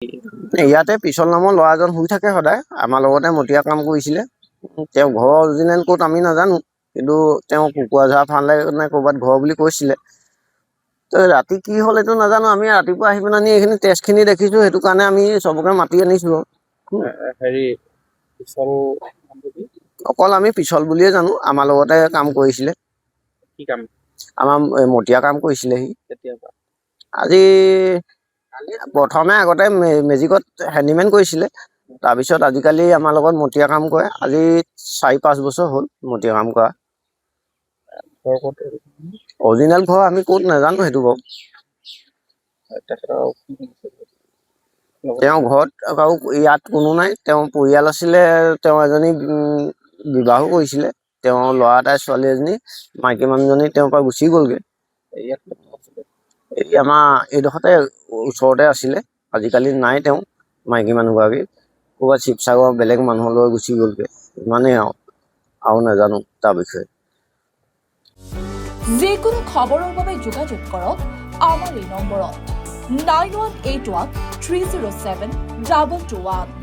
ইয়াতে পিছল নামৰ ল'ৰা এজন শুই থাকে সদায়, আমাৰ লগতে মতীয়া কাম কৰিছিলে। তেওঁ ঘৰৰ অৰিজিনেল ক'ত আমি নাজানো, কিন্তু তেওঁ কুকুৰাঝাৰ ফালে নে ক'ৰবাত ঘৰ বুলি কৈছিলে। তো ৰাতি কি হ'ল এইটো নাজানো, আমি ৰাতিপুৱা আহি পেলাই এইখিনি তেজখিনি দেখিছোঁ, সেইটো কাৰণে আমি চবকে মাতি আনিছোঁ। হেৰি পিছল অকল আমি পিছল বুলিয়ে জানো, আমাৰ লগতে কাম কৰিছিলে। কি কাম? আমাৰ মতীয়া কাম কৰিছিলে সি। কেতিয়াবা আজি প্ৰথমে আগতে মেজিকত হেণ্ডিমেন কৰিছিলে, তাৰপিছত আজিকালি আমাৰ লগত মতীয়া কাম কৰে। আজি 4-5 বছৰ হ'ল মতীয়া কাম কৰা। অৰিজিনেল ঘৰ আমি ক'ত নাজানো সেইটো বাৰু। তেওঁ ঘৰত আৰু ইয়াত কোনো নাই, তেওঁ পৰিয়াল আছিলে, তেওঁ এজনী বিবাহো কৰিছিলে, তেওঁ ল'ৰা এটাই ছোৱালী এজনী, মাইকী মানুহজনী তেওঁৰ পৰা গুচি গ'লগৈ। এই আমাৰ এইডোখৰতে ওচৰতে আছিলে, আজিকালি নাই তেওঁ মাইকী মানুহগৰাকী, ক'ৰবাত শিৱসাগৰ বেলেগ মানুহৰ লগত গুচি গ'লগৈ, ইমানেই আৰু নাজানো তাৰ বিষয়ে। যিকোনো খবৰৰ বাবে যোগাযোগ কৰক আমাৰ এই নম্বৰত 9181 307 221।